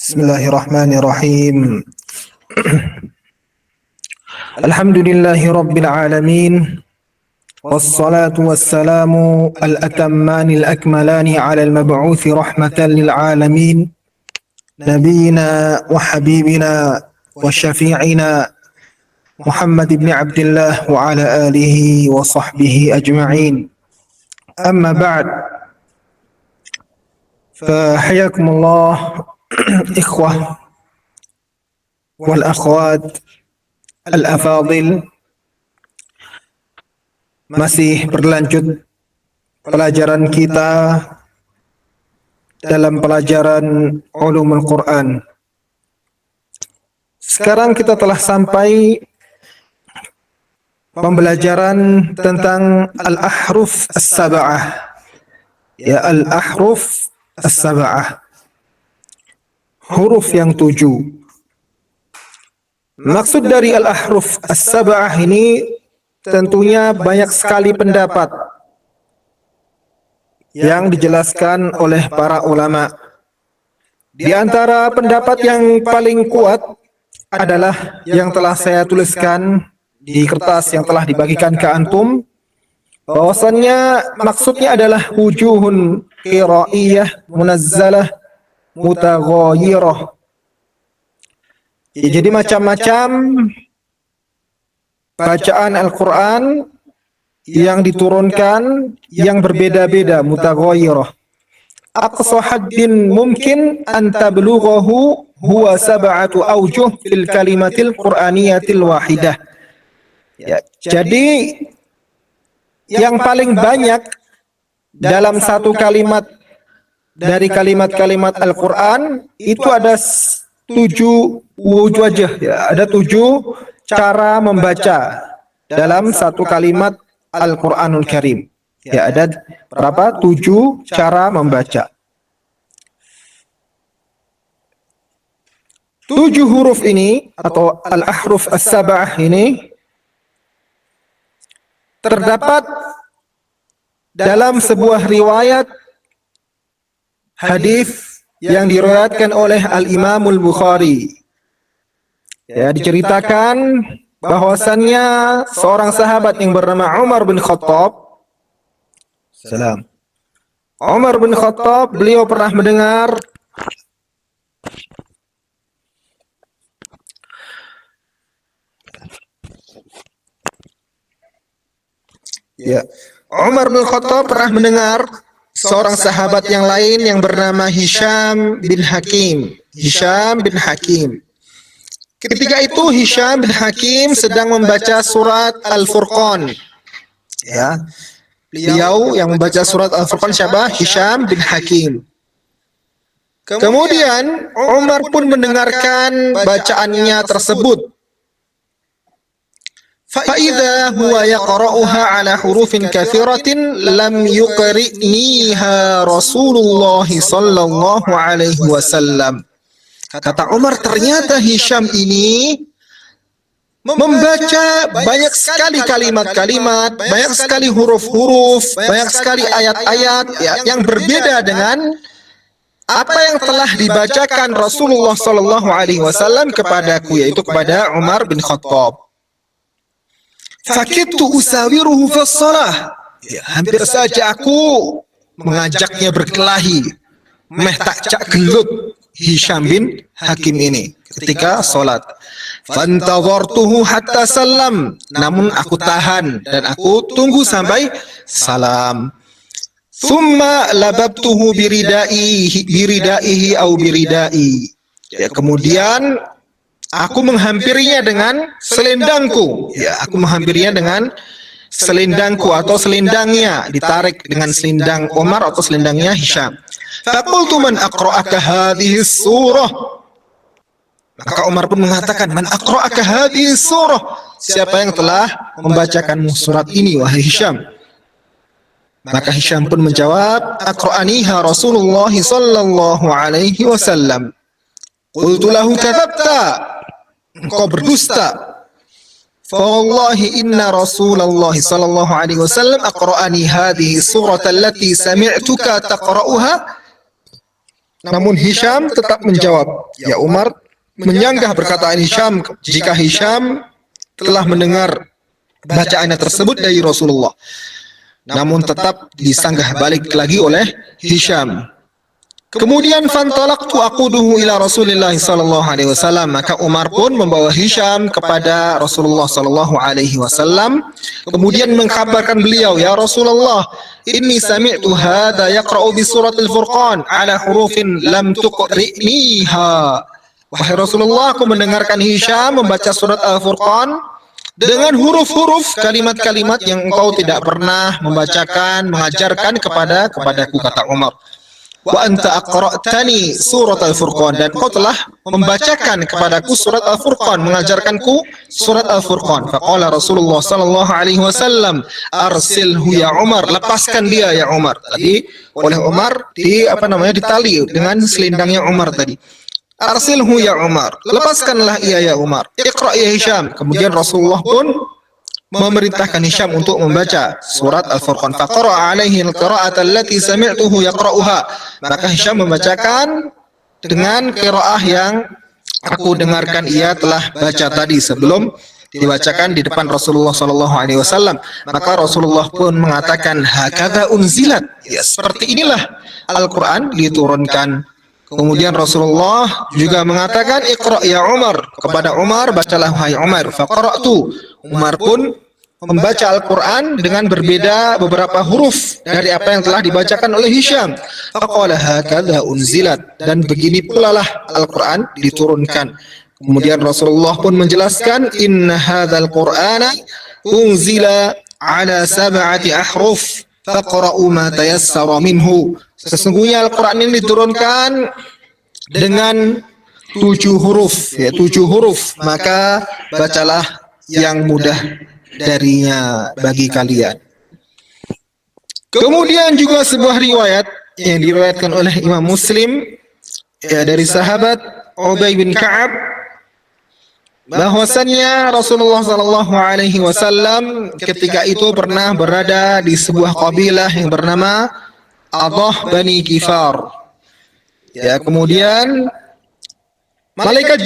Bismillahirrahmanirrahim. Alhamdulillahi Rabbil Alamin. Wassalatu wassalamu al-atammani al-akmalani ala al-mab'uthi rahmatan lil alamin. Nabiyyina wa habibina wa syafi'ina Muhammad ibn Abdullah wa ala alihi wa sahbihi ajma'in. Amma ba'd. Fahayakumullah ikhwah wal akhwat al-afadil. Masih berlanjut pelajaran kita dalam pelajaran Ulumul Quran. Sekarang kita telah sampai pembelajaran tentang al-ahruf as-sab'ah. Ya, al-ahruf as-sab'ah. Huruf yang 7. Maksud dari al-ahruf as-sab'ah ini tentunya banyak sekali pendapat yang dijelaskan oleh para ulama. Di antara pendapat yang paling kuat adalah yang telah saya tuliskan di kertas yang telah dibagikan ke antum, bahwasannya maksudnya adalah wujuhun qira'iyah munazzalah mutaghayyirah. Ya, jadi macam-macam bacaan Al-Quran yang diturunkan yang berbeda-beda, mutaghayyirah. Aqsa haddin mumkin an tablughahu huwa sab'atu awjuh fil kalimatil qur'aniyatil wahidah. Ya, jadi yang paling banyak dalam satu kalimat dari kalimat-kalimat Al-Quran itu ada 7 wajah, ya, ada 7 cara membaca dalam satu kalimat Al-Quranul Karim. Ya, ada berapa? 7 cara membaca. 7 huruf ini atau al-ahruf as-sab'ah ini terdapat dalam sebuah riwayat hadis yang diriwayatkan oleh Al-Imamul Bukhari. Ya, diceritakan bahwasannya seorang sahabat yang bernama Umar bin Khattab. Umar bin Khattab, beliau pernah mendengar Umar bin Khattab pernah mendengar seorang sahabat yang lain yang bernama Hisham bin Hakim. Ketika itu Hisham bin Hakim sedang membaca surat Al-Furqan. Ya. Beliau yang membaca surat Al-Furqan siapa? Hisham bin Hakim. Kemudian Umar pun mendengarkan bacaannya tersebut. فَإِذَا هُوَ يَقْرَؤُهَا عَلَى حُرُوفٍ كَثِيرَةٍ لَمْ يُقْرِئْنِيهَا رَسُولُ اللَّهِ صَلَّى اللَّهُ عَلَيْهِ وَسَلَّمَ. Kata Umar, ternyata Hisham ini membaca banyak sekali kalimat-kalimat, banyak sekali huruf-huruf, banyak sekali ayat-ayat ya, yang berbeda dengan apa yang telah dibacakan Rasulullah sallallahu alaihi wasallam kepadaku, yaitu kepada Umar bin Khattab. Fakittu usawiruhu fi shalah. Ya, hampir saja aku mengajaknya berkelahi, meh tak cak gelut Hisham bin Hakim ini ketika salat. Fantadhartuhu hatta salam. Namun aku tahan dan aku tunggu sampai salam. Thumma lababtuhu biridaihi au biridai. Ya, kemudian aku menghampirinya dengan selendangku. Ya, aku menghampirinya dengan selendangku atau selendangnya, ditarik dengan selendang Umar atau selendangnya Hisham. Faqultu man aqra'aka hadhihi surah. Maka Umar pun mengatakan, man aqra'aka hadhihi surah. Siapa yang telah membacakanmu surat ini, wahai Hisham? Maka Hisham pun menjawab, aqra'aniha Rasulullah sallallahu alaihi wasallam. Qultu lahu kadzabta. Engkau berdusta. Fawallahi inna Rasulullah sallallahu alaihi wasallam aqra'ani hadhihi surata allati sami'tuka taqra'uha Namun Hisham tetap menjawab, "Ya Umar," menyanggah perkataan Hisham jika Hisham telah mendengar bacaannya tersebut dari Rasulullah. Namun tetap disanggah balik lagi oleh Hisham. Kemudian fantalaqtu aquduhu ila Rasulillah sallallahu alaihi wasallam, maka Umar pun membawa Hisham kepada Rasulullah sallallahu alaihi wasallam, kemudian mengkabarkan beliau, "Ya Rasulullah, inni sami'tu hadha yaqra'u bi suratil Furqan ala hurufin lam tuqri'niha." Wahai Rasulullah, aku mendengarkan Hisham membaca surat Al-Furqan dengan huruf-huruf kalimat-kalimat yang engkau tidak pernah membacakan, mengajarkan kepadaku, kata Umar. Wa anta aqra'tani surat Al-Furqan, dan kau telah membacakan kepadaku surat Al-Furqan, mengajarkanku surat Al-Furqan. Faqala Rasulullah sallallahu alaihi wasallam, arsilhu ya Umar, lepaskan dia ya Umar. Tadi oleh Umar ditali dengan selendangnya Umar tadi. Arsilhu ya Umar, lepaskanlah ia ya Umar. Iqra ya Hisham. Kemudian Rasulullah pun memerintahkan Hisham untuk membaca surat Al-Furqan. Faqara'a alaihi al-qira'ata allati sami'tuhu yaqra'uha. Maka Hisham membacakan dengan qiraah yang aku dengarkan ia telah baca tadi sebelum dibacakan di depan Rasulullah sallallahu alaihi wasallam. Maka Rasulullah pun mengatakan, hakadha unzilat. Ya, seperti inilah Al-Qur'an diturunkan. Kemudian Rasulullah juga mengatakan, Iqra ya Umar, kepada Umar, bacalah wahai Umar. Faqara'tu. Umar pun membaca Al-Quran dengan berbeda beberapa huruf dari apa yang telah dibacakan oleh Hisham. Faqala hakadha unzilat, dan begini pula lah Al-Quran diturunkan. Kemudian Rasulullah pun menjelaskan, inna hadzal Qur'ana unzila ala sab'ati ahruf faqra'u ma tayassara minhu. Sesungguhnya Al-Quran ini diturunkan dengan 7 huruf, ya 7 huruf, maka bacalah yang mudah darinya bagi kalian. Kemudian juga sebuah riwayat yang diriwayatkan oleh Imam Muslim, ya, dari sahabat Ubay bin Ka'ab, bahwasannya Rasulullah sallallahu alaihi wasallam ketika itu pernah berada di sebuah kabilah yang bernama Adah Bani Kifar. Ya, kemudian Malaikat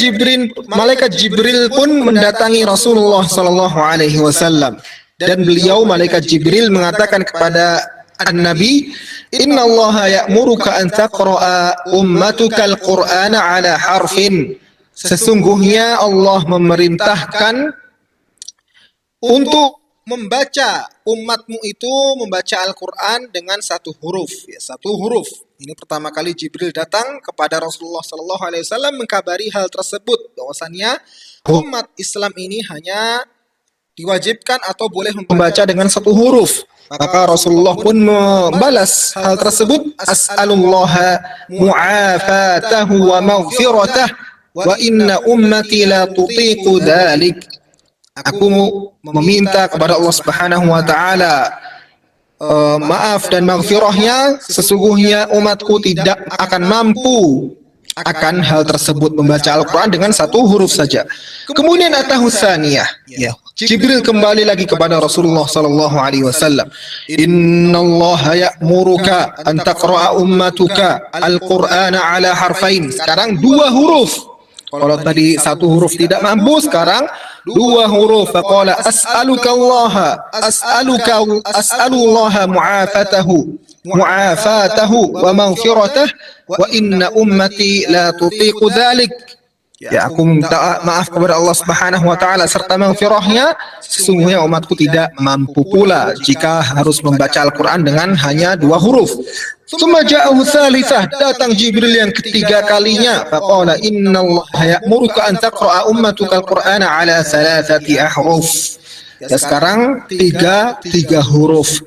Jibril pun mendatangi Rasulullah sallallahu alaihi wasallam, dan beliau malaikat Jibril mengatakan kepada An-Nabi, "Inna Allah ya'muruka an taqra'a ummatuka al-Qur'ana ala harfin." Sesungguhnya Allah memerintahkan untuk membaca umatmu itu membaca Al-Quran dengan 1 huruf, ya 1 huruf. Ini pertama kali Jibril datang kepada Rasulullah sallallahu alaihi wasallam mengkabari hal tersebut, bahwasannya umat Islam ini hanya diwajibkan atau boleh membaca dengan 1 huruf. Maka Rasulullah pun membalas hal tersebut, as'alullaha mu'afatahu wa maghfiratah wa inna ummati la tutiqu dhalik. Aku meminta kepada Allah Subhanahu wa taala maaf dan maghfirahnya, sesungguhnya umatku tidak akan mampu akan hal tersebut, membaca Al-Quran dengan 1 huruf saja. Kemudian atahu tsaniyah, ya, Jibril kembali lagi kepada Rasulullah sallallahu alaihi wasallam, innallaha ya'muruka an taqra'a ummatuka al-Qur'ana ala harfain. Sekarang 2 huruf. Kalau tadi 1 huruf tidak mampu, sekarang 2 huruf. Faqala as'alullaha mu'afatahu wa maghfiratah wa inna ummati la tutiqu dhalik. Ya, aku minta maaf kepada Allah Subhanahu wa taala serta maghfirahnya, sesungguhnya umatku tidak mampu pula jika harus membaca Al-Quran dengan hanya 2 huruf. Tsumma ja'ahu tsalitsah, datang Jibril yang ketiga kalinya. Faqala innallaha ya'muruka an taqra'a ummatuka al-Qur'ana ala 3 ahruf. Ya, sekarang 3 huruf.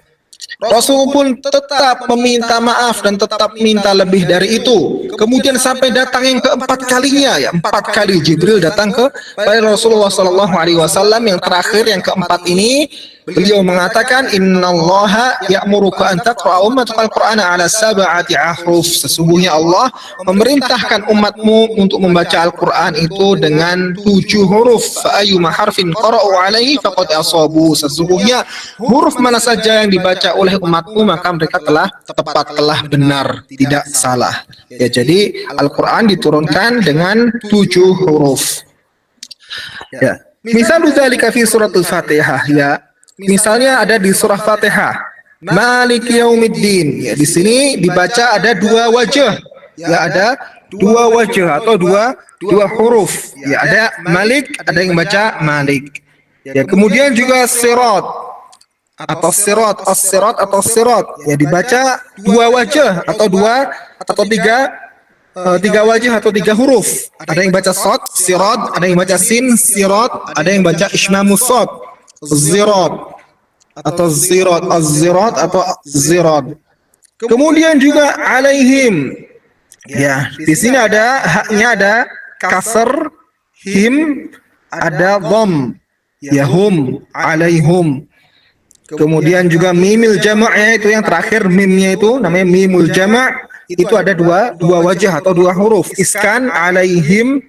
Rasul pun tetap meminta maaf dan tetap minta lebih dari itu. Kemudian sampai datang yang keempat kalinya, ya 4 kali Jibril datang kepada Rasulullah sallallahu alaihi wasallam. Yang terakhir, yang keempat ini, Beliau mengatakan, innallaha ya'muruka an taqra'a ummatakal Qur'ana ala sab'ati ahruf. Sesungguhnya Allah memerintahkan umatmu untuk membaca Al-Quran itu dengan 7 huruf. Fa ayyuma harfin qara'u alaihi faqad asabu. Sesungguhnya huruf mana saja yang dibaca oleh umatmu maka mereka telah tepat, telah benar, tidak salah. Ya, jadi Al-Quran diturunkan dengan 7 huruf. Ya. Misal dzalika fi suratul Fatihah, ya. Misalnya ada di surah Fatihah. Maliki yaumiddin. Ya, di sini dibaca ada 2 wajah. Ya, ada 2 wajah atau dua huruf. Ya, ada Malik, ada yang baca Malik. Ya, kemudian juga sirat atau sirat, as-sirat atau sirat. Ya, dibaca 2 wajah atau 2 atau 3 wajah atau 3 huruf. Ada yang baca sod, sirat, ada yang baca sin, sirat, ada yang baca ismamus sod, zirat atau zirat, az-zirat atau zirat. Kemudian juga alaihim. Ya, di sini ada haknya, ada kasar, him, ada dom, ya hum, alaihum. Kemudian juga mimil jamaknya itu yang terakhir, mimnya itu namanya mimul jamak. Itu ada dua wajah atau 2 huruf. Iskan alaihim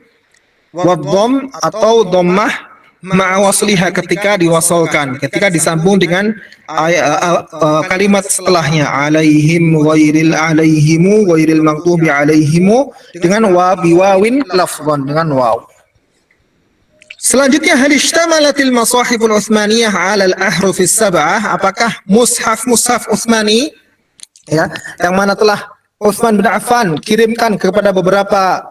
wadham atau dhammah ma'awasliha ketika diwasalkan, ketika disambung dengan kalimat setelahnya, alaihimu ghairil maghdubi alaihimu, dengan biwawin lafzan, dengan waw. Selanjutnya, hal istamalatil masahiful Utsmaniyah 'ala al-ahrufis sab'ah? Apakah mushaf Utsmani, ya, yang mana telah Utsman bin Affan kirimkan kepada beberapa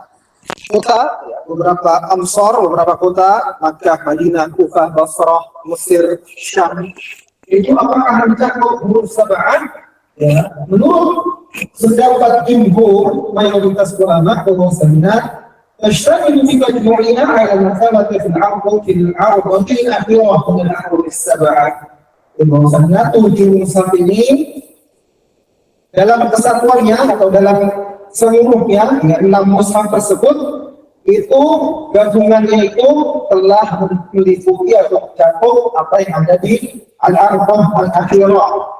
kota, beberapa amsor, beberapa kota, Makkah, Madinah, Kufah, Basrah, Mesir, Syam. Itu apakah mencakup huruf sab'ah? Ya, menurut pendapat jumhur mayoritas ulama bahwasanya تشتمل في مجموعها على المثابة في العرض الأخيرة من الأحرف السبعة. Bahwasanya 7 mushaf ini dalam kesatuannya atau dalam seluruhnya, ya, 6 mushaf tersebut itu gabungannya itu telah meliputi atau mencakup apa yang ada di al-arba'ah al-akhirah,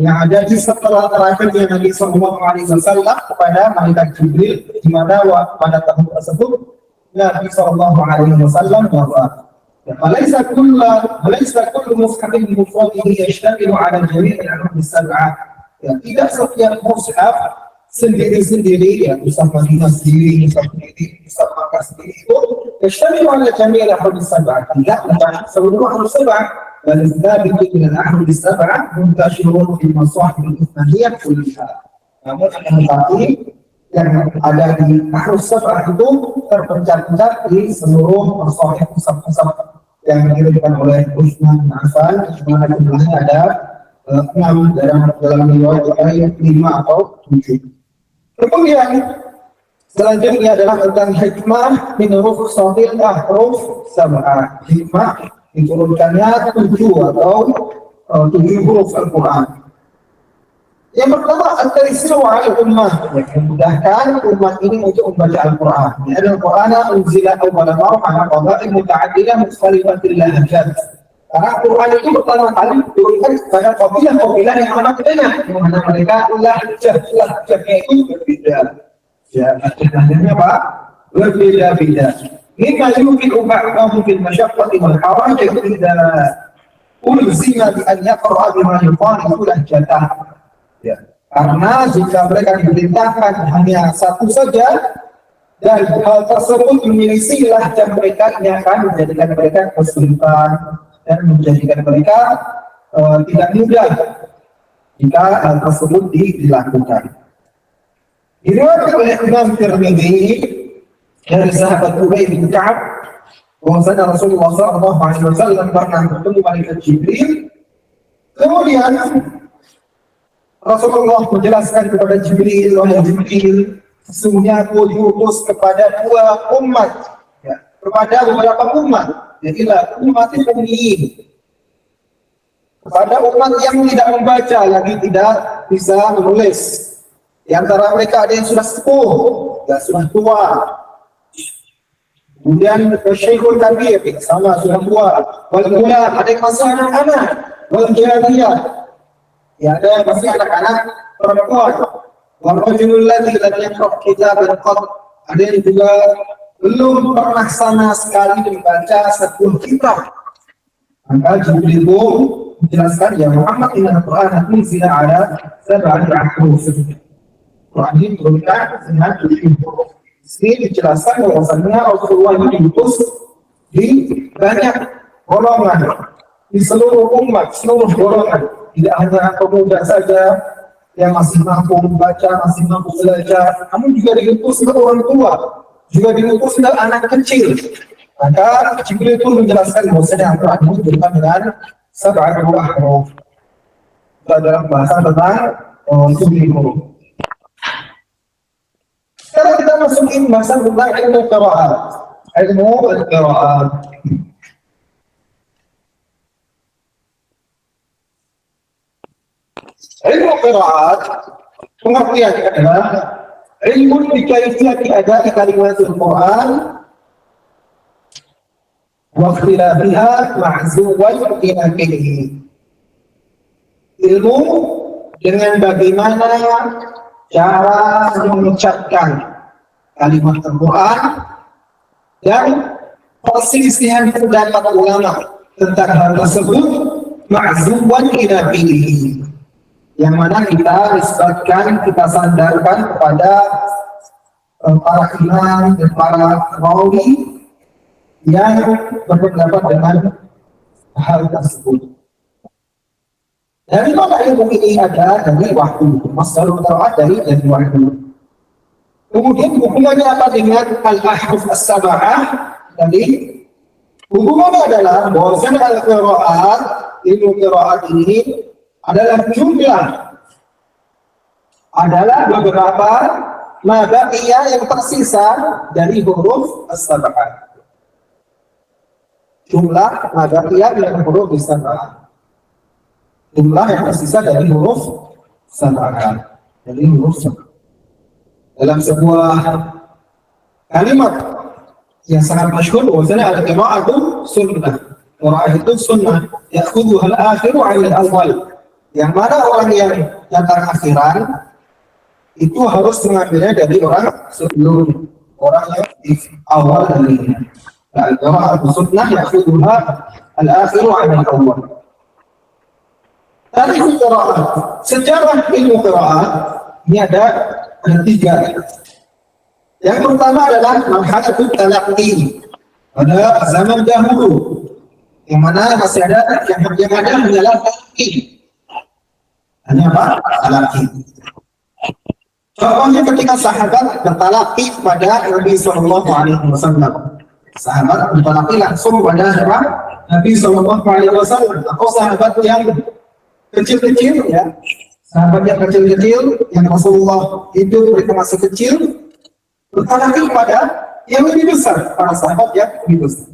yang ada di setelah terakhirnya Nabi Sallallahu Alaihi Wasallam kepada malaikat Jibril, di mana pada tahun tersebut Nabi Sallallahu Alaihi Wasallam wafat. Falaysa kullu mushafin mufradihi yashtamilu ala jami' al-ahruf as-sab'ah. Ya, tidak setiap mushaf sendiri-sendiri, ya, mushaf Madinah sendiri, mushaf Makkah sendiri itu yashtamilu ala jami' al-ahruf as-sab'ah. Tidak tentang seluruh ahruf sab'ah. بل الثابت من الأحرف السبعة منتشر في المصاحف الإسلامية كلها. Namun tetapi yang ada di ahruf sab'ah itu terpencar-pencar di seluruh masahif mushaf yang dikirimkan oleh Utsman bin Affan, di mana jumlahnya ada 6 dalam riwayat lain 5 atau 7. Kemudian selanjutnya adalah tentang hikmah min rukhsatil ahruf sab'ah. Hikmah diturunkannya 7 atau 7 huruf Al-Quran. Yang pertama, at-taysir al-ummah, memudahkan umat ini untuk membaca Al-Quran. Al-Quran unzila awwala marrah ala qada'in muta'addidah mukhtalifatil lahjat. Karena Al-Quran itu pertama kali diturunkan pada kabilah yang amat banyak, di mana mereka lahjatnya itu berbeda. Ya, lahjatnya apa? Berbeda-beda. Mimma yufi'u ba'dahu fil masyaqqati wal haraj idza ulzima bi an yaqra'a bima yuqalu lahjatah. Ya, karena jika mereka diperintahkan hanya satu saja dan hal tersebut menyelisih lahjah mereka, ini akan menjadikan mereka kesulitan dan menjadikan mereka tidak mudah jika hal tersebut dilakukan. Diriwayatkan oleh Imam Tirmidzi dari sahabat Ubay bin Ka'ab bahwasanya Rasulullah SAW pernah bertemu malaikat Jibril. Kemudian Rasulullah menjelaskan kepada Jibril, wahai Jibril, sesungguhnya aku diutus kepada 2 umat, ya, kepada beberapa umat, jadilah umat ummiyin, kepada umat yang tidak membaca lagi tidak bisa menulis. Di antara mereka ada yang sudah sepuh, ya, sudah tua. Kemudian syekhul kabir, sama sudah tua. Walaupun ada yang masih anak-anak. wal jariyah. Ya, ada yang masih anak-anak perempuan. Wal rajulul ladzi lam yaqra' kitaban qad. Ada yang juga belum pernah sama sekali membaca sebuah kitab. Maka Jibril pun menjelaskan ya Muhammad inna al-Qur'an unzila ala sab'ati ahruf. Quran ini turunkan dengan 7 huruf. Ini dijelaskan bahwasanya Rasulullah ini diutus di banyak golongan, di seluruh umat, seluruh golongan. Tidak hanya pemuda saja yang masih mampu membaca, masih mampu belajar, namun juga diutus ke orang tua, juga diutus ke anak kecil. Maka Jibril itu menjelaskan bahwasanya Al-Quran ini diberikan dengan sab'atu ahruf. Dalam bahasa tentang 7 huruf. Sekarang kita masukin bahasan tentang ilmu qiraat. Ilmu qiraat. Ilmu qiraat pengertiannya adalah ilmu bikaifiyati ada'i kalimatul Quran wa ikhtilafiha ma'zuwan binaqilihi. Ilmu dengan bagaimana cara mengucapkan kalimat Al-Quran dan perselisihan pendapat ulama tentang hal tersebut ma'zuwan binaqilihi, yang mana kita nisbatkan, kita sandarkan kepada para imam dan para rawi yang berpendapat dengan hal tersebut. Dari mana ilmu ini ada? Dari wahyu. Masalul qiraat dari wahyu. Kemudian hubungannya apa dengan al-ahruf as-sab'ah? Jadi hubungannya adalah bahwasanya al-qiraat, ilmu qiraat ini adalah jumlah, adalah beberapa mabaqiyah yang tersisa dari huruf as-sab'ah. Jumlah mabaqiyah yang huruf as-sab'ah. Jumlah yang tersisa dari huruf sab'ah. Dari huruf sab'ah. Dalam sebuah kalimat yang sangat masyhur bahwasanya al-qira'atu sunnah. Qira'ah itu sunnah. Ya'khudhuha al-akhiru 'ala al-awwal. Yang mana orang yang datang akhiran itu harus mengambilnya dari orang sebelum, orang yang di awal darinya. Al-qira'atu sunnah ya'khudhuha al-akhiru 'ala al-awwal. Tarikh qiraat, sejarah ilmu qiraat ini ada 3. Yang pertama adalah marhalatut talaqqi pada zaman dahulu, yang mana masih ada yang ada adalah talaqqi. Hanya apa? Talaqqi. Contohnya ketika sahabat bertalaqqi pada Nabi Sallallahu Alaihi Wasallam. Sahabat bertalaqqi langsung pada Nabi Sallallahu Alaihi Wasallam, atau sahabat yang kecil-kecil, ya, sahabat yang kecil-kecil yang Rasulullah hidup mereka masih kecil, bertalaqqi pada yang lebih besar, para sahabat yang lebih besar.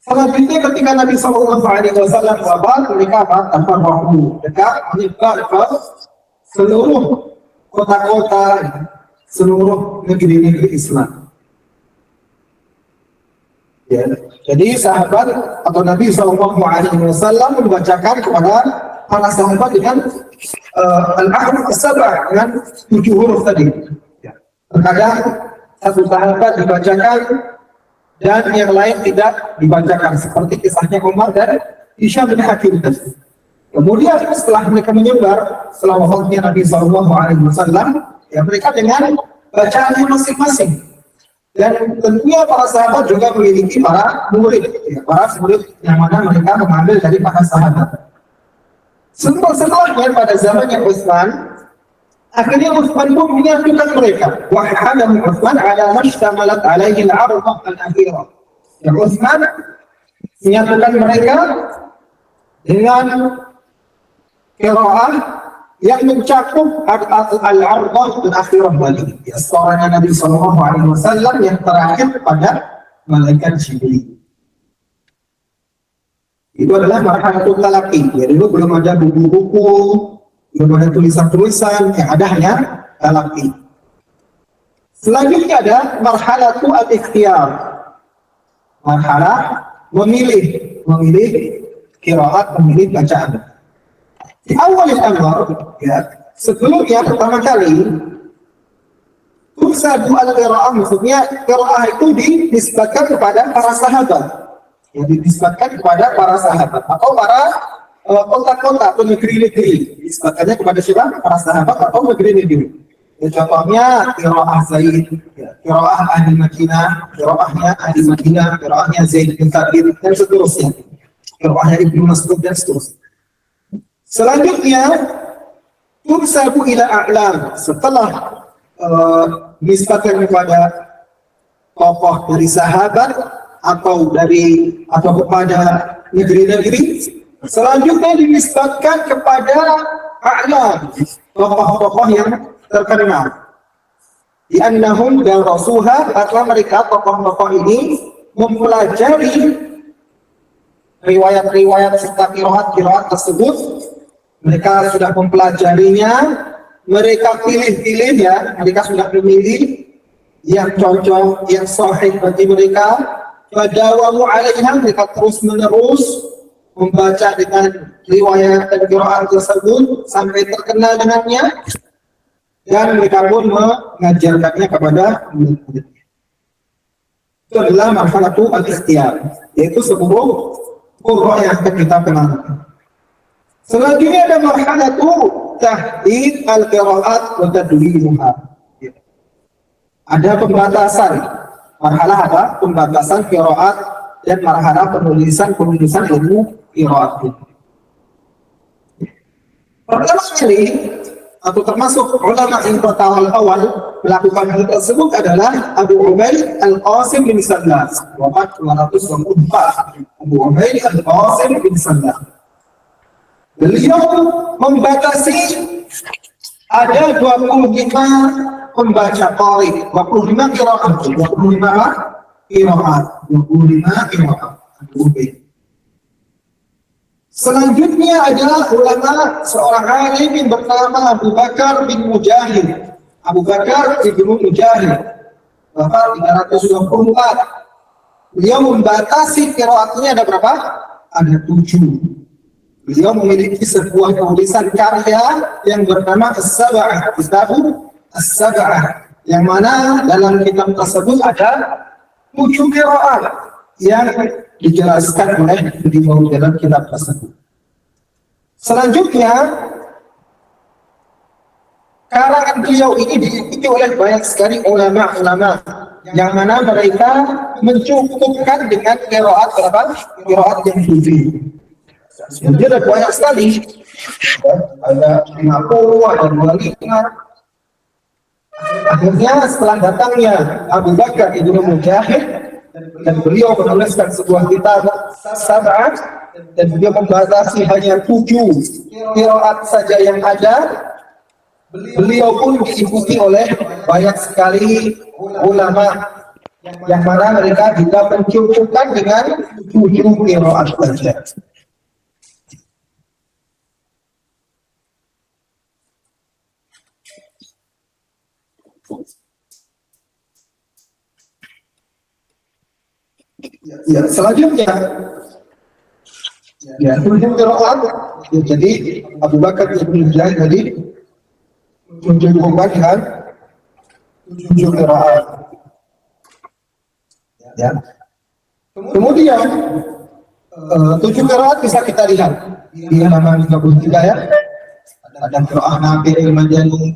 Selanjutnya ketika Nabi Sallallahu Alaihi Wasallam wafat, mereka tanpa waktu dekat menyebar ke seluruh kota-kota, seluruh negeri-negeri Islam. Ya, jadi sahabat atau Nabi Sallallahu Alaihi Wasallam membacakan kepada para sahabat dengan al-ahruf as-sab'ah, dengan 7 huruf tadi. Terkadang satu sahabat dibacakan dan yang lain tidak dibacakan, seperti kisahnya Umar dan Hisham bin Hakim. Kemudian setelah mereka menyebar, setelah wafatnya Nabi Sallallahu Alaihi Wasallam, ya mereka dengan bacaannya masing-masing. Dan tentunya para sahabat juga memiliki para murid, ya, para murid yang mana mereka mengambil dari para sahabat. Setelahnya pada zamannya Utsman, akhirnya Utsman pun menyatukan mereka. Wa hadamu Utsman ala mashtamalat alaihi al-'ardah al-akhirah. Ya, Utsman menyatukan mereka dengan qiraah yang mencakup al-'ardah al-akhirah tadi. Ya, suaranya Nabi Sallallahu Alaihi Wasallam yang terakhir pada malaikat Jibril. Itu adalah marhalatul talaqqi. Ya, dulu belum ada buku-buku, belum ada tulisan-tulisan, yang ada hanya talaqqi. Selanjutnya ada marhalatul al-ikhtiyar. Marhalah memilih qiraat pemilik bacaan. Di awal al-amr, ya, sebelumnya pertama kali tursadu al-qiraah, maksudnya qiraah itu dinisbatkan kepada para sahabat. Ya, dinisbatkan kepada para sahabat atau para kota-kota atau negeri-negeri. Dinisbatkannya kepada siapa? Para sahabat atau negeri-negeri. Ya, contohnya qiraah Zaid, ya, qiraah ahli Madinah, qiraahnya ahli Madinah, qiraahnya Zaid bin Thabit dan seterusnya. Qiraahnya Ibnu Mas'ud dan seterusnya. Selanjutnya tursabu ila a'lam, setelah nisbatkan kepada tokoh dari sahabat atau kepada negeri-negeri, selanjutnya dinisbatkan kepada a'lam, tokoh-tokoh yang terkenal. Di annahum darasuha, karena mereka tokoh-tokoh ini mempelajari riwayat-riwayat serta qiraat-qiraat tersebut. Mereka sudah mempelajarinya, mereka pilih-pilih, ya, mereka sudah memilih yang cocok, yang sahih bagi mereka. Fadawamu 'alaiha, mereka terus-menerus membaca dengan riwayat dan qiraat tersebut sampai terkenal dengannya, dan mereka pun mengajarkannya kepada murid-muridnya. Itu adalah marhalatul al-ikhtiyar, yaitu 10 qurra yang akan kita kenalkan. Selanjutnya ada marhalatu tahdid al-qiraat wa tadwiluha. Ada pembatasan. Marhalah apa? Pembatasan qiraat dan marhalah penulisan ilmu qiraat. Pertama kali atau termasuk ulama yang awal melakukan hal tersebut adalah Abu Ubaid Al-Qasim bin Sallam, wafat 224. Abu Ubaid Al-Qasim bin Sallam. Beliau membatasi ada 25 pembaca qari, 25 qiraat, 25 qiraat. Selanjutnya adalah ulama seorang alim yang bernama Abu Bakar bin Mujahid. Abu Bakar bin Mujahid, wafat 324. Beliau membatasi qiraatnya ada berapa? Ada 7. Beliau memiliki sebuah tulisan karya yang bernama As-Sab'ah, Kitab As-Sab'ah, yang mana dalam kitab tersebut ada 7 qiraat yang dijelaskan oleh beliau dalam kitab tersebut. Selanjutnya, karangan beliau ini diikuti oleh banyak sekali ulama-ulama yang mana mereka mencukupkan dengan qiraat berapa? Qiraat yang 7. Jadi ada banyak sekali, ada 50, ada 25. Akhirnya setelah datangnya Abu Bakar Ibnu Mujahid dan beliau menuliskan sebuah kitab Sab'ah, dan beliau membatasi hanya 7 qiraat saja yang ada. Beliau pun diikuti oleh banyak sekali ulama yang mana mereka juga mencukupkan dengan 7 qiraat saja. Ya, selanjutnya ya, 7 qiraat. Ya, jadi Abu Bakar bin Mujahid tadi mencukupkan dengan 7 qiraat. Ya. Kemudian 7 qiraat bisa kita lihat di halaman 33, ya. Ada qiraah Nafi' al-Madani,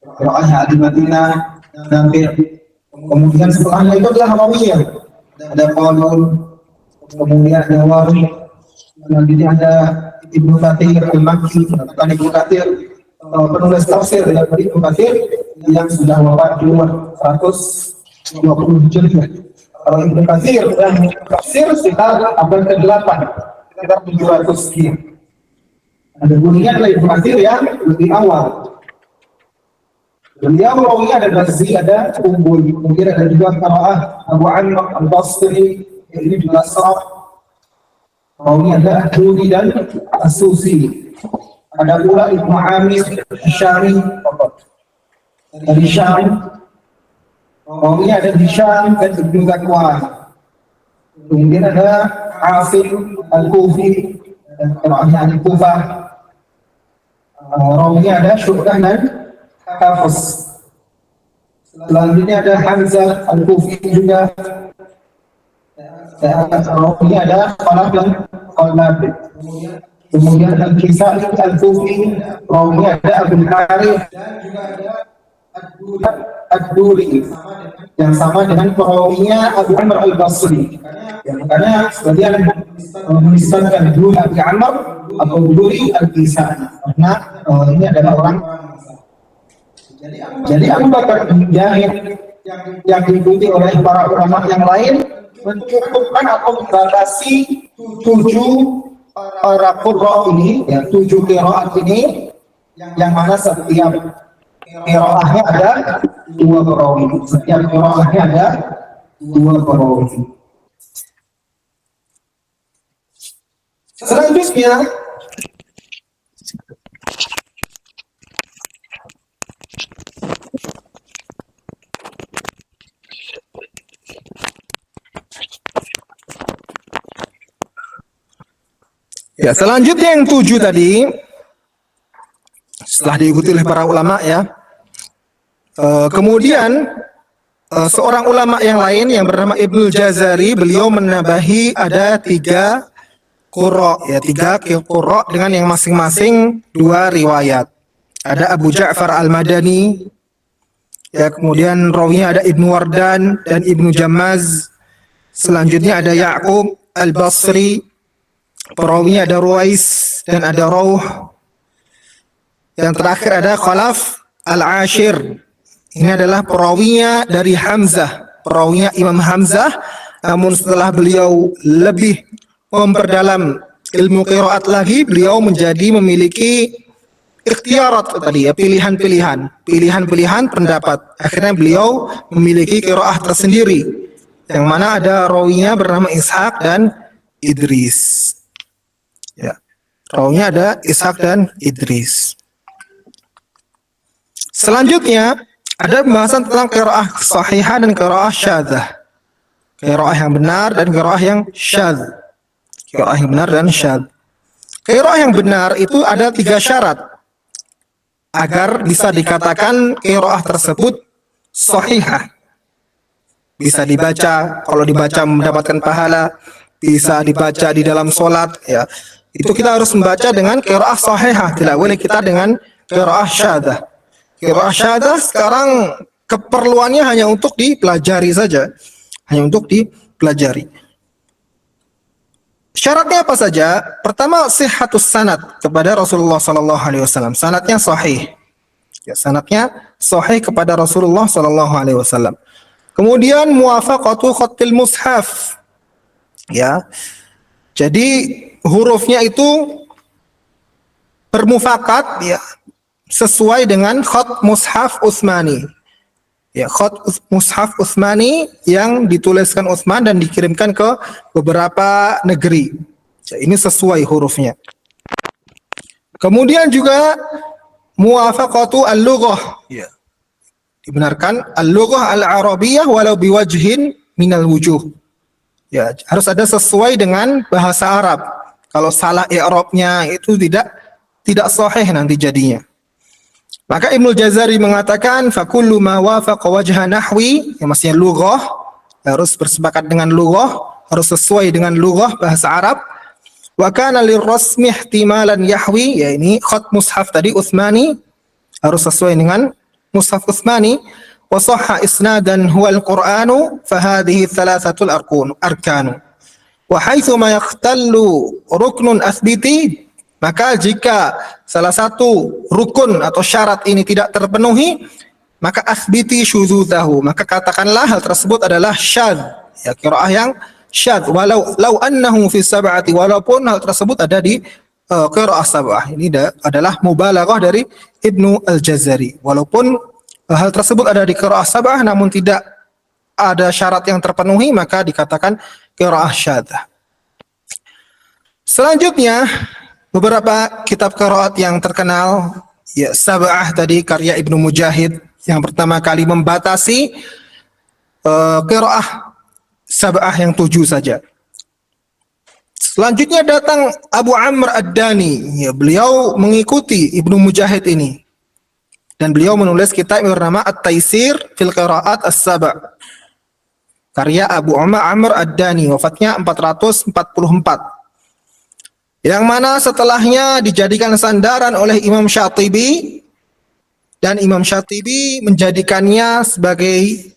qiraah ahli Madinah, Nafi'. Kemudian setelahnya itu adalah Hawawiyah. Ada Qalun, kemudian ada Wari, selanjutnya ada Ibnu Katsir Al-Makki, bukan Ibnu Katsir, penulis tafsir dari Ibnu Katsir yang sudah wafat 120 Hijriah. Kalau Ibnu Katsir dan tafsir sekitar abad ke-8, sekitar 700 sekian. Ada bunyinya adalah Ibnu Katsir yang lebih awal. Beliau rawinya ada Razi, ada Umbul, kemudian ada juga qiraah Abu Amr Al-Basri, ini juga Sa'ab. Rawinya ada Ahjuri dan As-Susi. Ada pula Ibnu Amir Syari dari Syam. Rawinya ada di Syam dan Ibnu Zakwan. Kemudian ada Asim Al-Kufi dan qiraahnya Al-Kufah. Rawinya ada Syu'bah dan Hafiz. Selanjutnya ada Hamzah Al-Kufi juga. Dan rawinya ada Khalaf dan Khalaf. Kemudian Al-Kisai Al-Kufi, rawinya ada Abdul Harith dan juga ada Ad-Duri yang sama dengan perawinya Abu Amr Al-Basri. Ya, makanya sebagian menisbatkan dulu Abu Amr atau Duri Al-Kisai karena ini adalah orang. Jadi Abu Bakar bin Mujahid yang diikuti oleh para ulama yang lain mencukupkan atau membatasi 7 para qurra ini, ya 7 qiraat ini, yang mana setiap qiraahnya ada 2 perawi. Setiap qiraahnya ada 2 perawi. Selanjutnya ya, selanjutnya yang 7 tadi setelah diikuti oleh para ulama ya. Kemudian seorang ulama yang lain yang bernama Ibnu Jazari, beliau menambahi ada 3 qurra, ya 3 qurra dengan yang masing-masing 2 riwayat. Ada Abu Ja'far Al-Madani, ya kemudian rawinya ada Ibnu Wardan dan Ibnu Jammaz. Selanjutnya ada Ya'qub Al-Basri, perawinya ada Ruwais dan ada Rauh. Yang terakhir ada Khalaf Al-Ashir. Ini adalah perawinya dari Hamzah, perawinya Imam Hamzah, namun setelah beliau lebih memperdalam ilmu qiraat lagi, beliau memiliki ikhtiarat tadi ya, pilihan-pilihan pendapat. Akhirnya beliau memiliki qiraah tersendiri yang mana ada rawinya bernama Ishaq dan Idris. Ya. Rawinya ada Ishaq dan Idris. Selanjutnya ada pembahasan tentang qiraah sahihah dan qiraah syadzah. Qiraah yang benar dan qiraah yang syadz. Qiraah yang benar dan syadz. Qiraah yang benar itu ada 3 syarat agar bisa dikatakan qiraah tersebut sahihah. Bisa dibaca, kalau dibaca mendapatkan pahala, bisa dibaca di dalam sholat ya. Itu kita harus membaca dengan qiraah sahihah, tidak boleh kita dengan qiraah syadzah. Qiraah syadzah sekarang keperluannya hanya untuk dipelajari saja. Hanya untuk dipelajari. Syaratnya apa saja? Pertama, sihhatus sanad kepada Rasulullah sallallahu alaihi wasallam. Sanadnya sahih. Ya, sanadnya sahih kepada Rasulullah sallallahu alaihi wasallam. Kemudian muwafaqatu khattil mushaf. Ya. Jadi hurufnya itu bermufakat ya, sesuai dengan khat mushaf Utsmani. Ya, khat mushaf Utsmani yang dituliskan Utsman dan dikirimkan ke beberapa negeri. Ya, ini sesuai hurufnya. Kemudian juga muwafaqatu al-lughah. Ya. Dibenarkan al-lughah al-arabiyyah walau biwajhin minal wujuh. Ya, harus ada sesuai dengan bahasa Arab. Kalau salah i'rabnya itu tidak sahih nanti jadinya. Maka Ibnu Jazari mengatakan fakullu ma wafaqa wajha nahwi, yang maksudnya lughah, harus bersepakat dengan lughah, harus sesuai dengan lughah bahasa Arab. Wa kana lirrasmi ihtimalan yahwi, ya ini khat mushaf tadi Utsmani harus sesuai dengan mushaf Utsmani. Wa sahha isnadan huwa al-Qur'anu fa hadhihi thalathatul arkanu. Wa haitsu ma yaqtallu ruknun athbiti, maka jika salah satu rukun atau syarat ini tidak terpenuhi, maka asbiti syudzudzahu, maka katakanlah hal tersebut adalah syadz, ya qiraah yang syadz, walau annahu fi sab'ati, walaupun hal tersebut ada di qiraah sab'ah. Ini adalah mubalaghah dari Ibnu Al-Jazari. Walaupun hal tersebut ada di qiraah sab'ah namun tidak ada syarat yang terpenuhi, maka dikatakan qiraah syadzah. Selanjutnya beberapa kitab qiraat yang terkenal, ya Sab'ah tadi karya Ibnu Mujahid yang pertama kali membatasi qiraah sab'ah yang 7 saja. Selanjutnya datang Abu Amr Ad-Dani. Ya, beliau mengikuti Ibnu Mujahid ini. Dan beliau menulis kitab yang bernama At-Taisir fil Qira'at As-Sab'. Karya Abu Amr Ad-Dani, wafatnya 444. Yang mana setelahnya dijadikan sandaran oleh Imam Syatibi, dan Imam Syatibi menjadikannya sebagai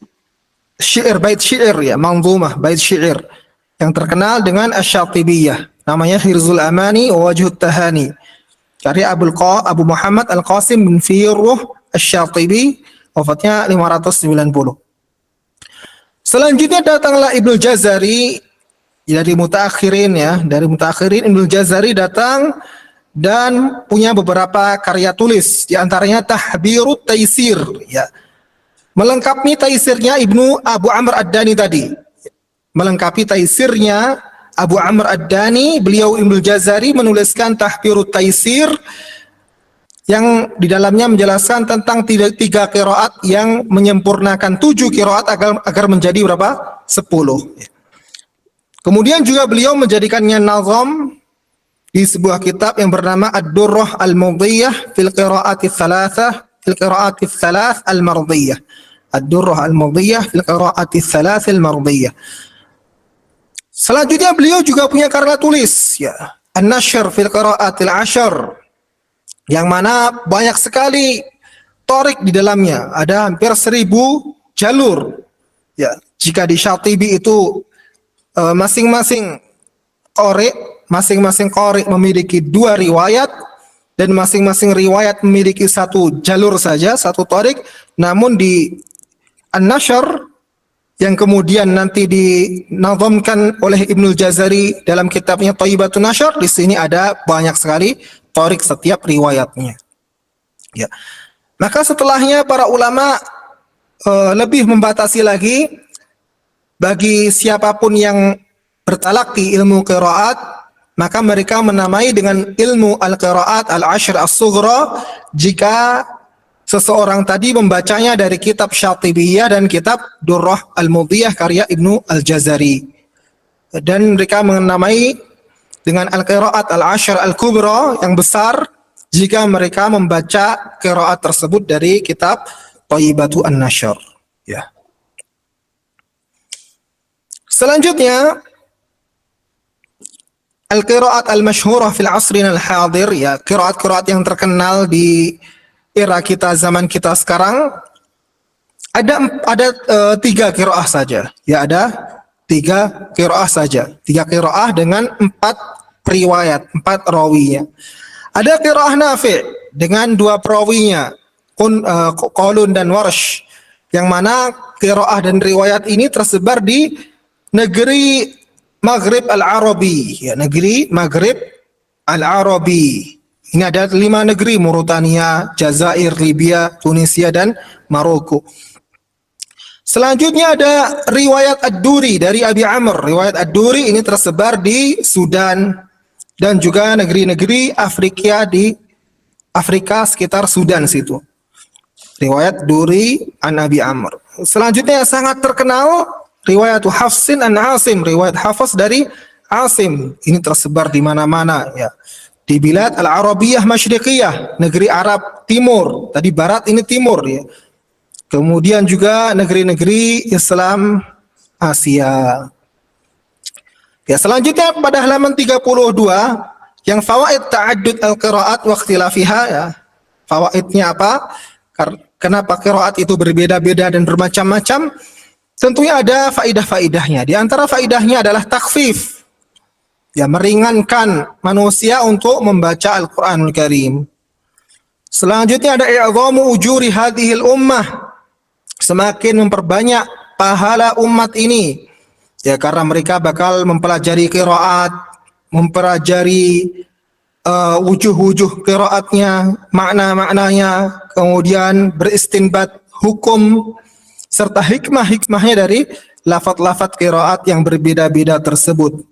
syair, bait syair ya, manzumah, bait syair yang terkenal dengan Asy-Syatibiyah, namanya Hirzul Amani wa Wajhut Tahani, karya Abu Muhammad Al-Qasim bin Firruh Asy-Syatibi, wafatnya 590. Selanjutnya datanglah Ibnu Jazari dari mutaakhirin ya, dari mutaakhirin Ibnu Jazari datang dan punya beberapa karya tulis, di antaranya Tahbirut Taisir ya. Melengkapi taisirnya Abu Amr Ad-Dani tadi. Melengkapi taisirnya Abu Amr Ad-Dani, beliau Ibnu Jazari menuliskan Tahbirut Taisir yang di dalamnya menjelaskan tentang tiga qiraat yang menyempurnakan 7 qiraat agar menjadi berapa? 10. Kemudian juga beliau menjadikannya nazam di sebuah kitab yang bernama Ad-Durrah Al-Mudiyah fil Qira'ati Thalath Al-Mardiyah. Ad-Durrah Al-Mudiyah fil Qira'ati Thalath Al-Mardiyah. Selanjutnya beliau juga punya karya tulis ya, An-Nashr fil Qira'atil Ashr, yang mana banyak sekali torik di dalamnya, ada hampir 1000 jalur. Ya, jika di Syatibi itu masing-masing qari memiliki 2 riwayat, dan masing-masing riwayat memiliki 1 jalur saja, 1 torik. Namun di An-Nashr yang kemudian nanti dinazamkan oleh Ibnu Jazari dalam kitabnya Thayyibatun Nashr, di sini ada banyak sekali torik setiap riwayatnya. Ya. Maka setelahnya para ulama lebih membatasi lagi bagi siapapun yang bertalaqi ilmu qiraat, maka mereka menamai dengan ilmu al-qiraat al-ashr as-sughra jika seseorang tadi membacanya dari kitab Syatibiyah dan kitab Durrah Al-Mudiyah karya Ibnu Al-Jazari. Dan mereka menamai dengan al-qiraat al-ashr al-kubra yang besar jika mereka membaca qiraat tersebut dari kitab Thayyibatu An-Nashr. Ya. Selanjutnya al-qiraat al-masyhurah fil asrin al-hadir, ya, qiraat-qiraat yang terkenal di era kita, zaman kita sekarang. Ada 3 qiraah saja. Ya, ada 3 qiraah saja. 3 qiraah dengan 4 riwayat, 4 rawinya. Ada qiraah Nafi' dengan 2 perawinya, Qalun dan Warsh, yang mana qiraah dan riwayat ini tersebar di negeri Maghrib Al-Arabi, ya, negeri Maghrib Al-Arabi. Ini ada 5 negeri: Mauritania, Jazair, Libya, Tunisia, dan Maroko. Selanjutnya ada riwayat Ad-Duri dari Abi Amr. Riwayat Ad-Duri ini tersebar di Sudan dan juga negeri-negeri Afrika sekitar Sudan situ. Riwayat Duri an Abi Amr. Selanjutnya yang sangat terkenal riwayat Hafsin an Asim, riwayat Hafs dari Asim. Ini tersebar di mana-mana ya. Di Bilad Al-Arabiyah Masyriqiyah, negeri Arab Timur. Tadi barat, ini timur ya. Kemudian juga negeri-negeri Islam Asia. Ya, selanjutnya pada halaman 32 yang fawaid ta'addud al-qiraat wa ikhtilafiha, ya. Fawaidnya apa? Kenapa qiraat itu berbeda-beda dan bermacam-macam? Tentunya ada faidah-faidahnya. Di antara faidahnya adalah takhfif. Ya, meringankan manusia untuk membaca Al-Qur'anul Karim. Selanjutnya ada i'zamu ujuri hadhil ummah. Semakin memperbanyak pahala umat ini. Ya, karena mereka bakal mempelajari qiraat, mempelajari wujuh-wujuh qiraatnya, makna-maknanya, kemudian beristinbat hukum serta hikmah-hikmahnya dari lafaz-lafaz qiraat yang berbeda-beda tersebut.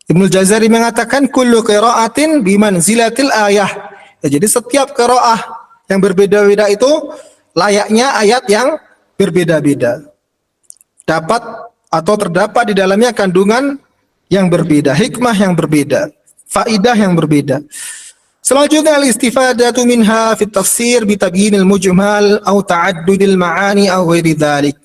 Ibnu Jazari mengatakan kullu qiraatin bimanzilatil ayah. Ya, jadi setiap qiraah yang berbeda-beda itu layaknya ayat yang berbeda-beda. Dapat atau terdapat di dalamnya kandungan yang berbeda, hikmah yang berbeda, faidah yang berbeda. Selanjutnya al-istifadatu minha fi tafsir bi tabyinil mujmal atau ta'addudil ma'ani atau ghairi dzalik.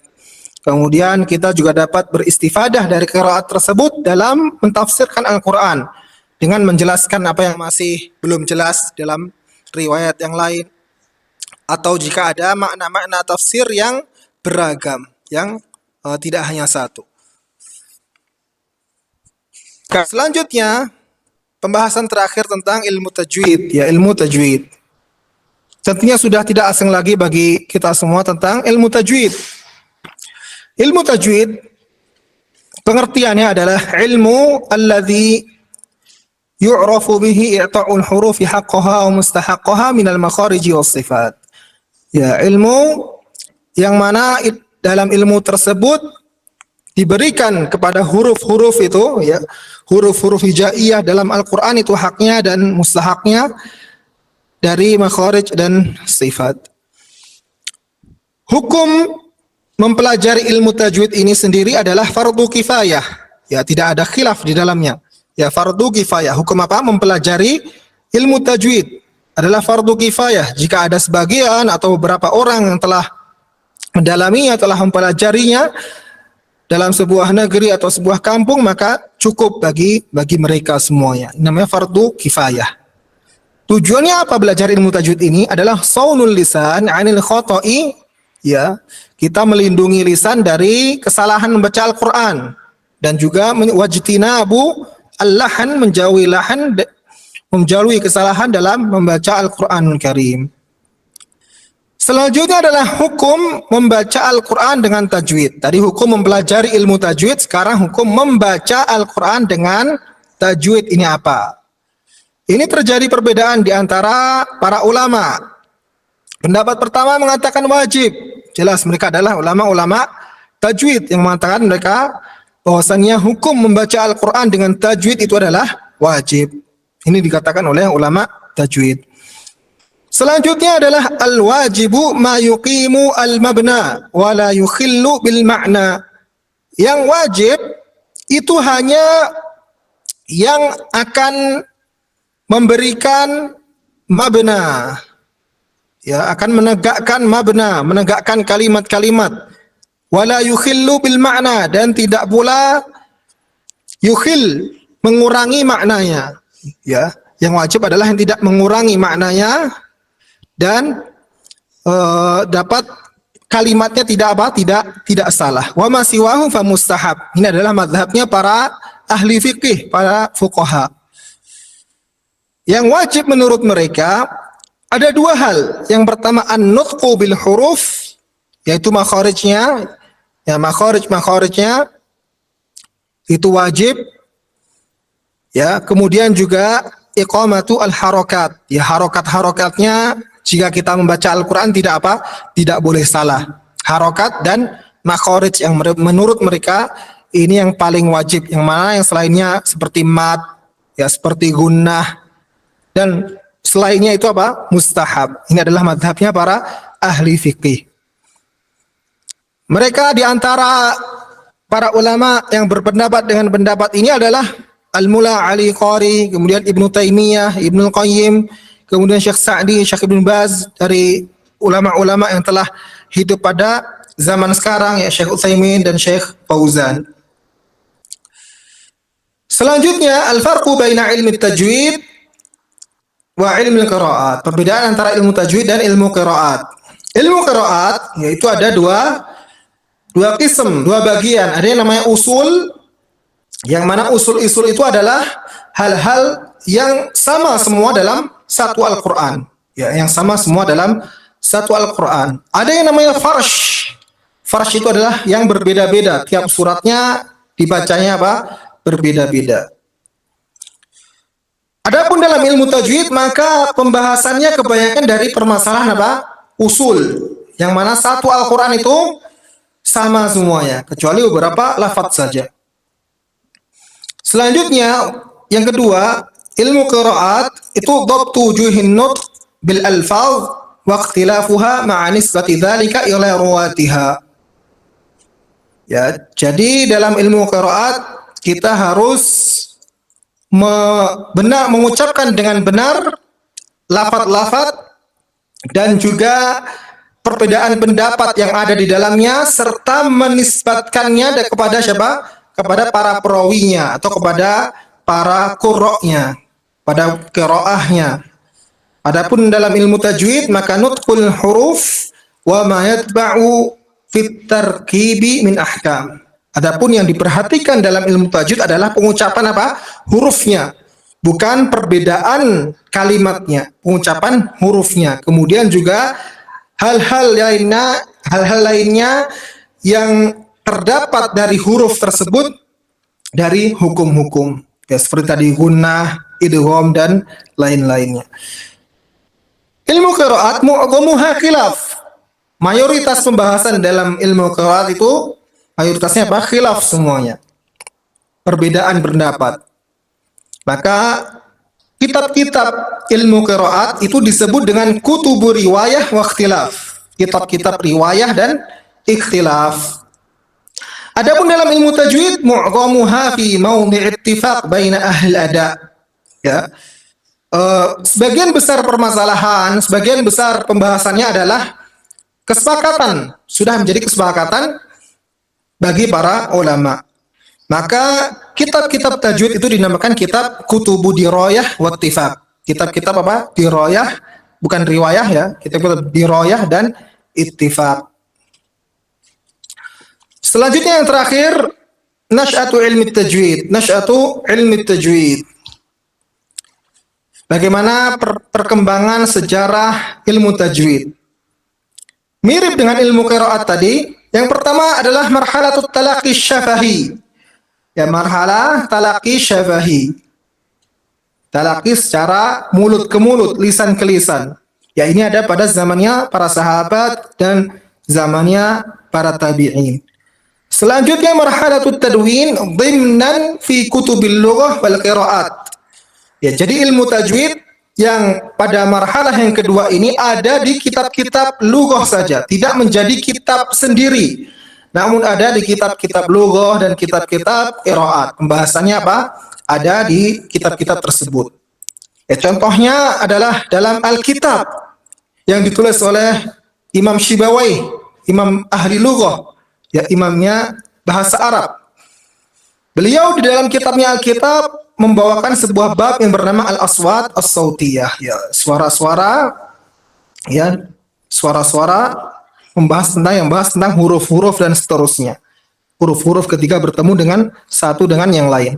Kemudian kita juga dapat beristifadah dari qiraat tersebut dalam mentafsirkan Al-Qur'an dengan menjelaskan apa yang masih belum jelas dalam riwayat yang lain, atau jika ada makna-makna tafsir yang beragam, yang tidak hanya satu. Selanjutnya, pembahasan terakhir tentang ilmu tajwid, ya ilmu tajwid. Tentunya sudah tidak asing lagi bagi kita semua tentang ilmu tajwid. Ilmu tajwid pengertiannya adalah ilmu alladzi yu'rafu bihi i'ta'ul hurufi haqqaha wa mustahaqqaha minal makhariji was sifat. Ya, ilmu yang mana dalam ilmu tersebut diberikan kepada huruf-huruf itu, ya, huruf-huruf hijaiyah dalam Al-Qur'an itu haknya dan mustahaknya dari makharij dan sifat. Hukum mempelajari ilmu tajwid ini sendiri adalah fardu kifayah. Ya, tidak ada khilaf di dalamnya. Ya, fardu kifayah. Hukum apa? Mempelajari ilmu tajwid adalah fardu kifayah. Jika ada sebagian atau beberapa orang yang telah mendalaminya, telah mempelajarinya dalam sebuah negeri atau sebuah kampung, maka cukup bagi mereka semuanya. Ini namanya fardu kifayah. Tujuannya apa belajar ilmu tajwid ini? Adalah saunul lisan 'anil khata'i, ya, kita melindungi lisan dari kesalahan membaca Al-Qur'an, dan juga wajtinabu al-lahan, menjauhi kesalahan dalam membaca Al-Qur'anul Karim. Selanjutnya adalah hukum membaca Al-Qur'an dengan tajwid. Tadi hukum mempelajari ilmu tajwid, sekarang hukum membaca Al-Qur'an dengan tajwid. Ini apa? Ini terjadi perbedaan di antara para ulama. Pendapat pertama mengatakan wajib. Jelas mereka adalah ulama-ulama tajwid yang mengatakan mereka bahwasannya hukum membaca Al-Qur'an dengan tajwid itu adalah wajib. Ini dikatakan oleh ulama tajwid. Selanjutnya adalah al-wajibu ma yuqimu al-mabna wa la yukhillu bil ma'na. Yang wajib itu hanya yang akan memberikan mabna, ya, akan menegakkan mabna, menegakkan kalimat-kalimat. Wala yukhillu bil ma'na, dan tidak pula yukhil, mengurangi maknanya. Ya, yang wajib adalah yang tidak mengurangi maknanya dan dapat kalimatnya tidak salah. Wa ma siwahu fa mustahab. Ini adalah mazhabnya para ahli fikih, para fuqaha. Yang wajib menurut mereka ada dua hal. Yang pertama an-nutqu bil huruf, yaitu makharijnya, ya, makharijnya itu wajib. Ya, kemudian juga iqamatu al-harakat. Ya, harokat-harokatnya jika kita membaca Al-Qur'an tidak boleh salah. Harokat dan makharij yang menurut mereka ini yang paling wajib. Yang mana yang selainnya seperti mad, ya, seperti gunnah, dan selainnya itu apa? Mustahab. Ini adalah mazhabnya para ahli fikih. Mereka di antara para ulama yang berpendapat dengan pendapat ini adalah Al-Mula Ali Qari, kemudian Ibnu Taimiyah, Ibnu Qayyim, kemudian Syekh Sa'di, Syekh Ibn Baz, dari ulama-ulama yang telah hidup pada zaman sekarang, ya, Syekh Utsaimin dan Syekh Fauzan. Selanjutnya al-farqu baina ilmi tajwid wa ilmi qiraat. Perbedaan antara ilmu tajwid dan ilmu qiraat. Ilmu qiraat yaitu ada dua qism, dua bagian. Ada yang namanya usul, yang mana usul-usul itu adalah hal-hal yang sama semua dalam satu Al-Qur'an. Ya, yang sama semua dalam satu Al-Qur'an. Ada yang namanya farsh. Farsh itu adalah yang berbeda-beda. Tiap suratnya dibacanya apa? Berbeda-beda. Adapun dalam ilmu tajwid, maka pembahasannya kebanyakan dari permasalahan apa? Usul. Yang mana satu Al-Qur'an itu sama semuanya, kecuali beberapa lafaz saja. Selanjutnya, yang kedua, ilmu qiraat itu dhabtu wujuhin nutq bil alfaz wa ikhtilafuha ma'a nisbati dzalika ila ruwatiha. Ya, jadi dalam ilmu qiraat kita harus benar mengucapkan dengan benar lafaz-lafaz dan juga perbedaan pendapat yang ada di dalamnya serta menisbatkannya kepada siapa? Kepada para perawinya atau kepada para qurra'nya, pada qiraahnya. Adapun dalam ilmu tajwid maka nutqul huruf wa ma yatba'u fit tarkibi min ahkam. Adapun yang diperhatikan dalam ilmu tajwid adalah pengucapan apa? Hurufnya, bukan perbedaan kalimatnya, pengucapan hurufnya. Kemudian juga hal-hal lainnya yang terdapat dari huruf tersebut dari hukum-hukum. Ya, seperti tadi gunnah, idgham dan lain-lainnya. Ilmu qiraat mu'dhamuha khilaf. Mayoritas pembahasan dalam ilmu qiraat itu mayoritasnya apa? Khilaf semuanya. Perbedaan pendapat. Maka kitab-kitab ilmu qiraat itu disebut dengan kutubu riwayah wa ikhtilaf. Kitab-kitab riwayah dan ikhtilaf. Adapun dalam ilmu tajwid mu'dhamuha fi mawdi' ittifaq baina ahli ada. Ya. Sebagian besar permasalahan, sebagian besar pembahasannya adalah kesepakatan, sudah menjadi kesepakatan bagi para ulama. Maka kitab-kitab tajwid itu dinamakan kitab kutubu dirayah wa ittifaq. Kitab-kitab apa? Dirayah, bukan riwayah ya. Kitab-kitab dirayah dan ittifaq. Selanjutnya yang terakhir, nash'atu ilmi tajwid. Nash'atu ilmi tajwid. Bagaimana perkembangan sejarah ilmu tajwid? Mirip dengan ilmu qiraat tadi. Yang pertama adalah marhalatut talaqi syafahi. Ya, marhalah talaqi syafahi. Talaqi secara mulut ke mulut, lisan ke lisan. Ya, ini ada pada zamannya para sahabat dan zamannya para tabi'in. Selanjutnya marhalatut tadwin dhimnan fi kutubil lughah wal qiraat. Ya, jadi ilmu tajwid yang pada marhalah yang kedua ini ada di kitab-kitab lughah saja, tidak menjadi kitab sendiri. Namun ada di kitab-kitab lughah dan kitab-kitab qiraat. Pembahasannya apa? Ada di kitab-kitab tersebut. Ya, contohnya adalah dalam Alkitab yang ditulis oleh Imam Syibawai, imam ahli lughah, ya imamnya bahasa Arab. Beliau di dalam kitabnya Alkitab membawakan sebuah bab yang bernama al-aswat as-sautiyah, ya suara-suara, ya suara-suara membahas tentang huruf-huruf dan seterusnya. Huruf-huruf ketika bertemu dengan satu dengan yang lain.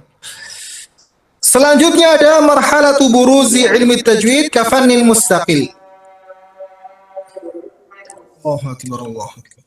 Selanjutnya ada marhalatu buruzi ilmi tajwid kafanil mustaqil. Allahu akbar, Allahu akbar.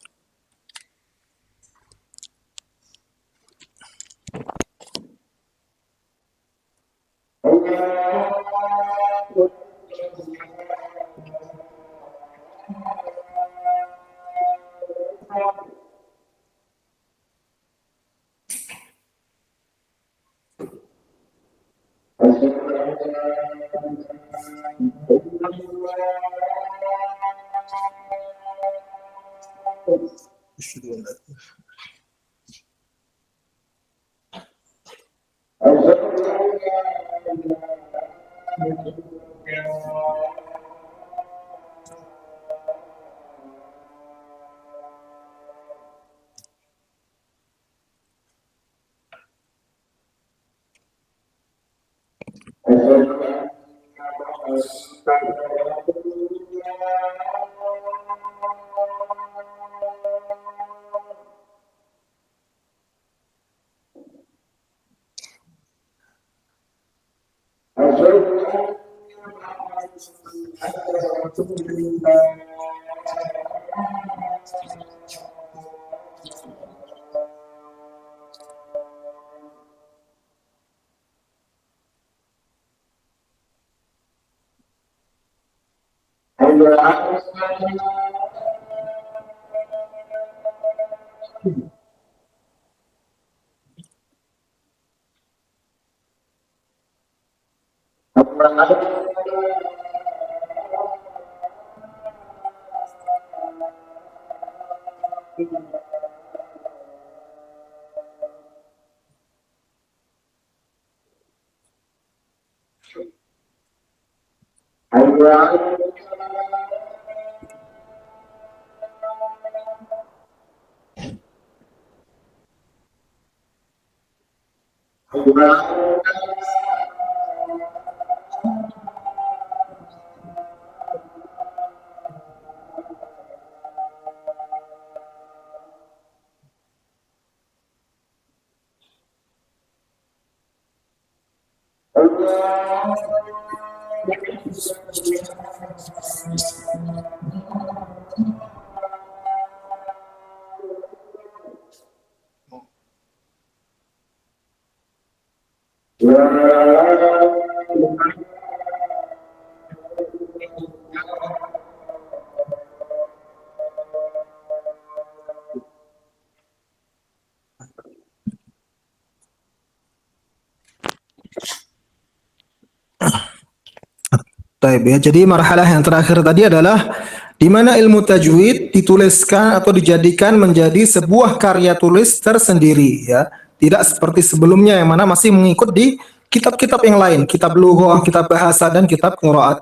Baik ya, jadi marhalah yang terakhir tadi adalah di mana ilmu tajwid dituliskan atau dijadikan menjadi sebuah karya tulis tersendiri ya. Tidak seperti sebelumnya yang mana masih mengikut di kitab-kitab yang lain, kitab lughah, kitab bahasa dan kitab qiraat.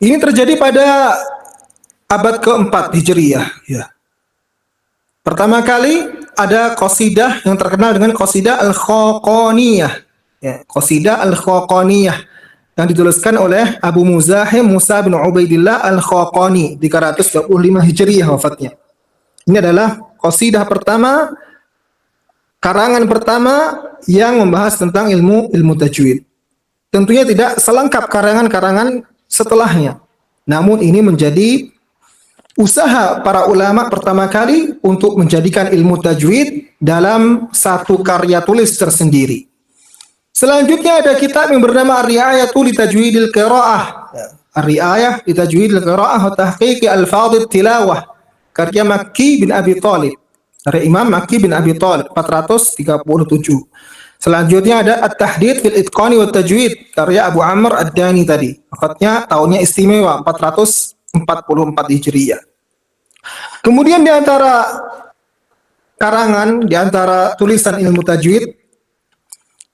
Ini terjadi pada abad keempat Hijriyah ya. Pertama kali ada qasidah yang terkenal dengan qasidah Al-Khaqaniyah. Ya, qasidah Al-Khaqaniyah yang dituliskan oleh Abu Muzahim Musa bin Ubaidillah Al-Khaqani 325 Hijriyah wafatnya. Ini adalah qasidah pertama, karangan pertama yang membahas tentang ilmu tajwid. Tentunya tidak selengkap karangan-karangan setelahnya. Namun ini menjadi usaha para ulama pertama kali untuk menjadikan ilmu tajwid dalam satu karya tulis tersendiri. Selanjutnya ada kitab yang bernama Ar-Ri'ayatu li Tajwidil Qira'ah. Ar-Ri'ayah li Tajwidil Qira'ah wa Tahqiqi Al-Fadhil Tilawah. Karya Makki bin Abi Thalib. Karya Imam Makki bin Abi Thalib 437. Selanjutnya ada At-Tahdid fil Itqani wa Tajwid. Karya Abu Amr Ad-Dani tadi. Wafatnya tahunnya istimewa 444 Hijriyah. Kemudian di antara karangan, di antara tulisan ilmu tajwid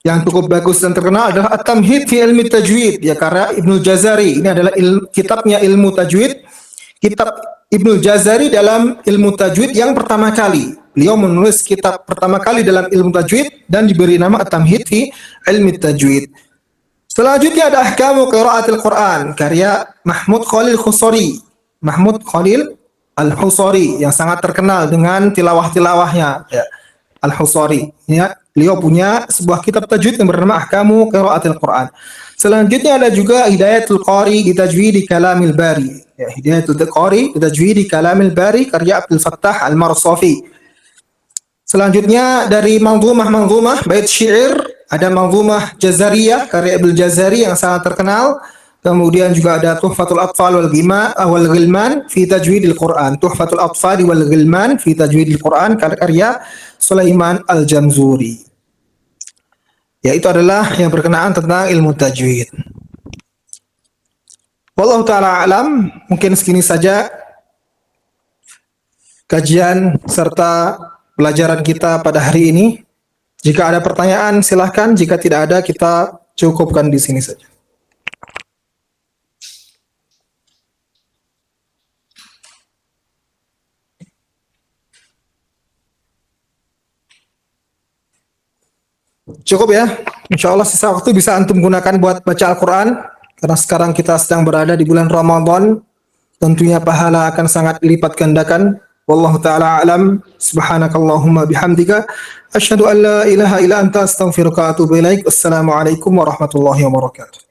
yang cukup bagus dan terkenal adalah At-Tamhid fi Ilmi Tajwid ya, karya Ibnu Jazari. Ini adalah kitabnya ilmu tajwid. Kitab Ibnu Jazari dalam ilmu tajwid yang pertama kali. Beliau menulis kitab pertama kali dalam ilmu tajwid dan diberi nama At-Tamhid fi Ilmi Tajwid. Selanjutnya ada Ahkamu Qiraatil Quran karya Mahmud Khalil Khusari. Mahmud Khalil Al-Husari yang sangat terkenal dengan tilawah-tilawahnya ya. Al-Husari ya. Beliau punya sebuah kitab tajwid yang bernama Ahkamu Qiraatil Quran. Selanjutnya ada juga Hidayatul Qari di Tajwid Kalamil Bari. Ya, Hidayatul Qari di Tajwid Kalamil Bari karya Abdul Fattah Al-Marsafi. Selanjutnya dari manzumah bait syair ada manzumah Jazariyah karya Ibnu Jazari yang sangat terkenal. Kemudian juga ada Tuhfatul Atfal wal Ghilman fi Tajwidil Quran. Tuhfatul Atfal wal Ghilman fi Tajwidil Quran karya Sulaiman Al-Jamzuri. Ya, itu adalah yang berkenaan tentang ilmu tajwid. Wallahu taala alam, mungkin segini saja kajian serta pelajaran kita pada hari ini. Jika ada pertanyaan silahkan, jika tidak ada kita cukupkan di sini saja. Cukup ya. Insya Allah sisa waktu bisa antum gunakan buat baca Al-Quran. Karena sekarang kita sedang berada di bulan Ramadan. Tentunya pahala akan sangat dilipat gandakan. Wallahu ta'ala alam. Subhanakallahumma bihamdika. Asyhadu an la ilaha illa anta astaghfiruka wa atubu ilaik. Assalamualaikum warahmatullahi wabarakatuh.